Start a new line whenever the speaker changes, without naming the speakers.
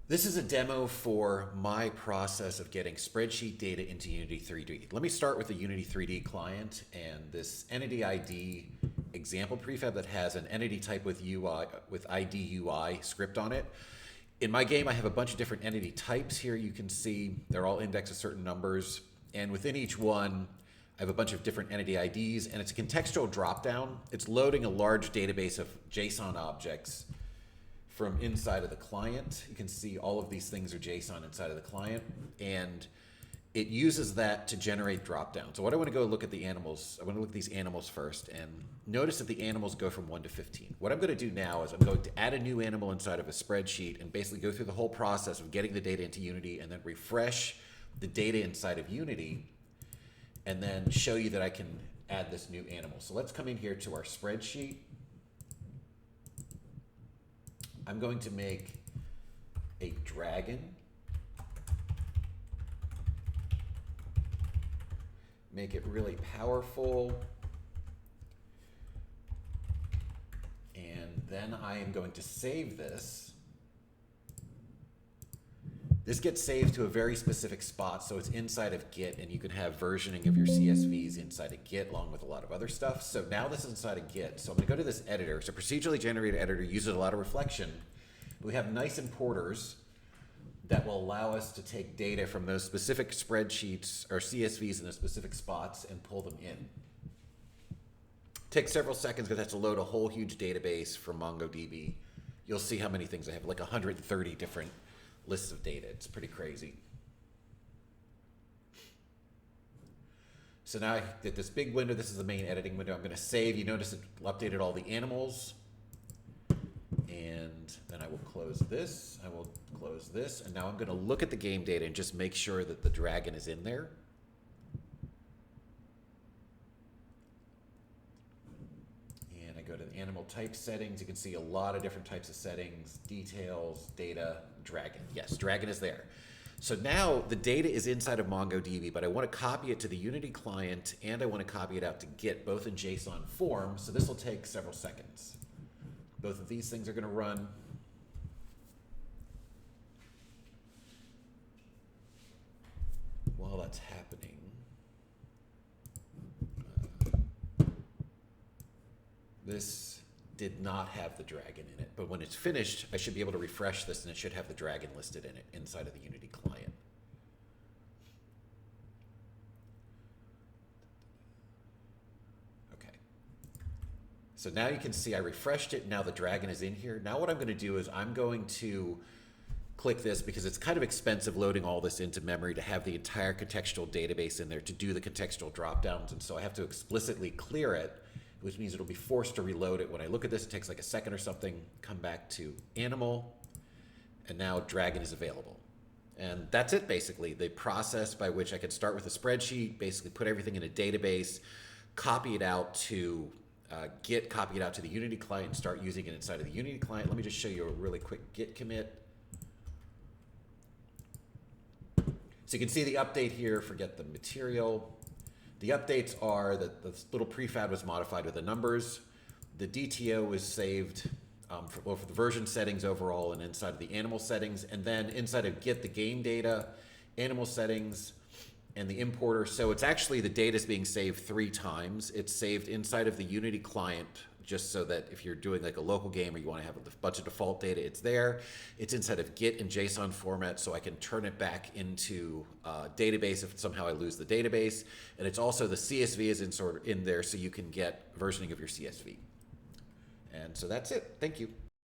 This is a demo for my process of getting spreadsheet data into Unity 3D. Let me start with the Unity 3D client and this entity ID example prefab that has an entity type with UI with ID UI script on it. In my game, I have a bunch of different entity types here. You can see they're all indexed with certain numbers, and within each one, I have a bunch of different entity IDs, and it's a contextual dropdown. It's loading a large database of JSON objects from inside of the client. You can see all of these things are JSON inside of the client, and it uses that to generate dropdowns. So what I want to go look at the animals, I want to look at these animals first, and notice that the animals go from 1 to 15. What I'm going to do now is I'm going to add a new animal inside of a spreadsheet and basically go through the whole process of getting the data into Unity and then refresh the data inside of Unity and then show you that I can add this new animal. So let's come in here to our spreadsheet. I'm going to make a dragon, make it really powerful, and then I am going to save this. This gets saved to a very specific spot, so it's inside of Git, and you can have versioning of your CSVs inside of Git along with a lot of other stuff. So now this is inside of Git. So I'm going to go to this editor. So procedurally generated editor uses a lot of reflection. We have nice importers that will allow us to take data from those specific spreadsheets or CSVs in those specific spots and pull them in. Takes several seconds because it has to load a whole huge database from MongoDB. You'll see how many things I have, like 130 different lists of data. It's pretty crazy. So now I get this big window. This is the main editing window. I'm going to save. You notice it updated all the animals. And then I will close this. I will close this. And now I'm going to look at the game data and just make sure that the dragon is in there. And I go to the animal type settings. You can see a lot of different types of settings, details, data, dragon. Yes, dragon is there. So now the data is inside of MongoDB, but I want to copy it to the Unity client and I want to copy it out to Git, both in JSON form. So this will take several seconds. Both of these things are going to run. While that's happening, this did not have the dragon in it, but when it's finished, I should be able to refresh this and it should have the dragon listed in it inside of the Unity client. Okay. So now you can see I refreshed it. Now the dragon is in here. Now what I'm going to do is I'm going to click this because it's kind of expensive loading all this into memory to have the entire contextual database in there to do the contextual dropdowns. And so I have to explicitly clear it, which means it'll be forced to reload it. When I look at this, it takes like a second or something, come back to animal, and now dragon is available. And that's it basically, the process by which I can start with a spreadsheet, basically put everything in a database, copy it out to Git, copy it out to the Unity client, and start using it inside of the Unity client. Let me just show you a really quick Git commit. So you can see the update here, forget the material. The updates are that the little prefab was modified with the numbers. The DTO was saved for the version settings overall and inside of the animal settings. And then inside of Git, the game data, animal settings, and the importer. So it's actually the data is being saved 3 times. It's saved inside of the Unity client just so that if you're doing like a local game or you want to have a bunch of default data, it's there. It's inside of Git in JSON format so I can turn it back into a database if somehow I lose the database. And it's also the CSV is in there so you can get versioning of your CSV. And so that's it. Thank you.